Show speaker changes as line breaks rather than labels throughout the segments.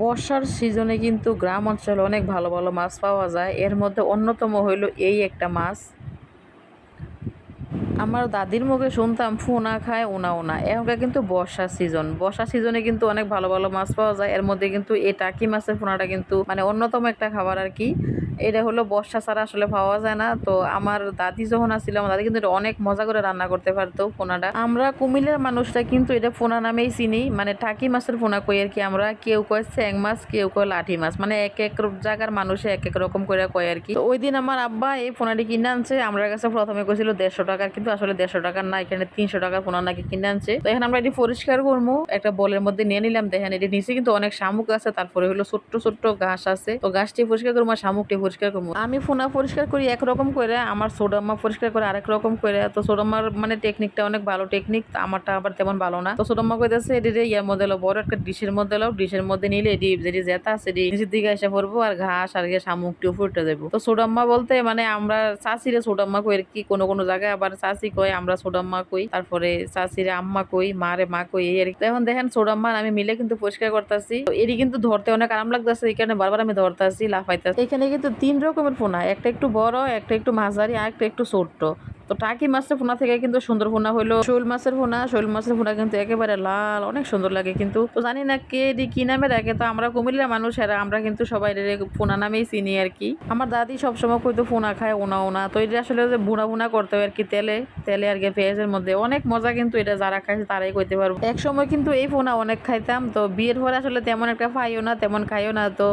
বর্ষার সিজনে কিন্তু গ্রাম অঞ্চলে অনেক ভালো ভালো মাছ পাওয়া যায়। এর মধ্যে অন্যতম হইল এই একটা মাছ। আমার দাদির মুখে শুনতাম ফোনা খায় ওনা ওনা। এখনকার কিন্তু বর্ষার সিজন, বর্ষার সিজনে কিন্তু অনেক ভালো ভালো মাছ পাওয়া যায়। এর মধ্যে কিন্তু এই টাকি মাছের ফোনাটা কিন্তু মানে অন্যতম একটা খাবার আর কি। এটা হলো বর্ষা ছাড়া আসলে পাওয়া যায় না। তো আমার দাদি যখন আসছিল, আমার দাদি কিন্তু এটা অনেক মজা করে রান্না করতে পারতো ফোনাটা। আমরা কুমিল্লার মানুষরা কিন্তু এটা ফোনা নামেই চিনি, মানে টাকি মাছের ফোনা কই আর কি। আমরা কেউ কয় চ্যাং মাছ, কেউ কয় লাঠি মাছ, মানে এক এক জায়গার মানুষে এক এক রকম করে কয় আর কি। তো ওই দিন আমার আব্বা এই ফোনাটি কিনে আনছে। আমার কাছে প্রথমে কইছিল 150 টাকা, কিন্তু আসলে 150 টাকার না, এখানে 300 টাকার ফোনা নাকি কিনে আনছে। তো এখন আমরা এটি পরিষ্কার করবো, একটা বলের মধ্যে নিয়ে নিলাম। দেখেন এটি নিচে কিন্তু অনেক শামুক আছে, তারপরে হলো ছোট্ট ছোট্ট ঘাস আছে। তো ঘাসটি পরিষ্কার করবো আর শামুকটি পরিষ্কার করবো। আমি ফোনা পরিষ্কার করি একরকম করে, আমার সোডাম্মা পরিষ্কার করে আরেক রকম করে। তো সোডাম্মার মানে টেকনিকটা অনেক ভালো টেকনিক, আমারটা আবার তেমন ভালো না। তো সোডাম্মা কইতেছে এটি ইয়ার মধ্যে বড় একটা ডিশের মধ্যে ডিশের মধ্যে নিলে এটি যেটি জেতা আছে এটি নিচের দিকে এসে পড়বো, আর ঘাস আর শামুকটি উপরে দেবো। তো সোডাম্মা বলতে মানে আমরা চাষিরে সোডাম্মা কই আর কি, কোনো কোনো জায়গায় আবার চাষি কয়, আমরা সোডাম্মা কই। তারপরে চাষিরে আম্মা কই, মারে মা কই, এই আর কি। এখন দেখেন সোডাম্মা আমি মিলে কিন্তু পরিষ্কার করতেছি। এটি কিন্তু ধরতে অনেক আরাম লাগতেছে, এই কারণে বারবার আমি ধরতেছি, লাফাইতেছি। এখানে কিন্তু 3 রকমের ফোনা, একটা একটু বড়, একটা একটু মাঝারি, আর একটা একটু ছোট্ট। তো টাকি মাছের ফোনা থেকে কিন্তু সুন্দর ফোনা হইলো শোল মাছের ফোনা। শোল মাছের ফোনা কিন্তু একেবারে লাল, অনেক সুন্দর লাগে কিন্তু। তো জানি না কে এটি কি নামে রাখে। তো আমরা কুমিল্লার মানুষ, আমরা কিন্তু সবাই ফোনা নামেই চিনি আর কি। আমার দাদি সবসময় কইতো ফোনা খায় ওনা ওনা। তো এটা আসলে যে ভুনা ভুনা করতে হয় আর কি, তেলে তেলে আর কি, পেঁয়াজের মধ্যে। অনেক মজা কিন্তু এটা, যারা খাইছে তারাই কইতে পারবো। এক সময় কিন্তু এই ফোনা অনেক খাইতাম। তো বিয়ের পরে আসলে তেমন একটা খাইও না, তেমন খাইও না। তো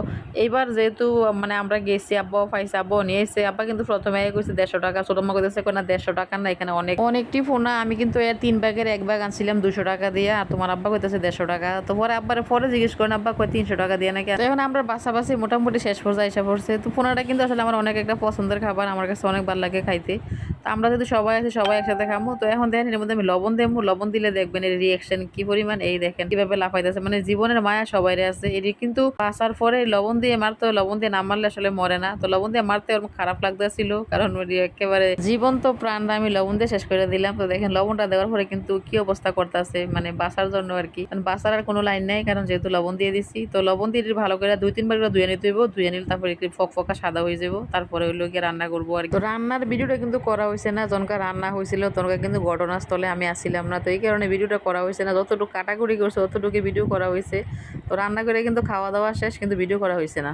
এইবার যেহেতু মানে আমরা গেছি, আব্বাও পাইছে, আব্বাও নিয়েছে। আব্বা কিন্তু প্রথমে কইছে 150 টাকা, ছোট মা কইতেছে না 150 টাকা না, এখানে অনেকটি ফোনা। আমি কিন্তু এর 3 ভাগের 1 ভাগ আনছিলাম 200 টাকা দিয়ে, আর তোমার আব্বা কইতেছে 150 টাকা। তো পরে আব্বার পরে জিজ্ঞেস করেন, আব্বা কই 300 টাকা দিয়ে নাকি। তো এখন আমরা বাসাবাসি মোটামুটি শেষ পর্যায়ে এসে পড়ছে। তো ফোনাটা কিন্তু আসলে আমার অনেক একটা পছন্দের খাবার, আমার কাছে অনেক ভালো লাগে খাইতে। তো আমরা যদি সবাই আছি, সবাই একসাথে খাবো। তো এখন দেখেন এর মধ্যে আমি লবণ দেবো, লবণ দিলে দেখবেন এর রিয়েকশন কি পরিমাণ। এই দেখেন কিভাবে লাফাইতেছে, মানে জীবনের মায়া সবাই আছে। এটি কিন্তু বাসার পরে লবণ দিয়ে মারতে হয়, লবণ দিয়ে না মারলে আসলে মরে না। তো লবণ দিয়ে মারতে ওর খারাপ লাগতেছিল, কারণ একেবারে জীবন্ত প্রাণটা আমি লবণ দিয়ে শেষ করে দিলাম। তো দেখেন লবণটা দেওয়ার পরে কিন্তু কি অবস্থা করতেছে, মানে বাসার জন্য আর কি। বাসার আর কোনো লাইন নেই, কারণ যেহেতু লবণ দিয়ে দিছি। তো লবণ দিয়ে ভালো করে 2-3 বার করে ধুয়ে নিতে হইব। ধুয়ে নিলে তারপরে একটু ফকফকা সাদা হয়ে যাবো। তারপরে হইলো গিয়ে রান্না করবো আর কি। তো রান্নার ভিডিওটা কিন্তু করা হয়েছে না, যনকা রান্না হয়েছিল তনকা কিন্তু ঘটনাস্থলে আমি আসছিলাম না। তো এই কারণে ভিডিওটা করা হয়েছে না। যতটুকু কাটাকুটি করছে ততটুকু ভিডিও করা হয়েছে। তো রান্না করে কিন্তু খাওয়া দাওয়া শেষ, কিন্তু ভিডিও করা হয়েছে না।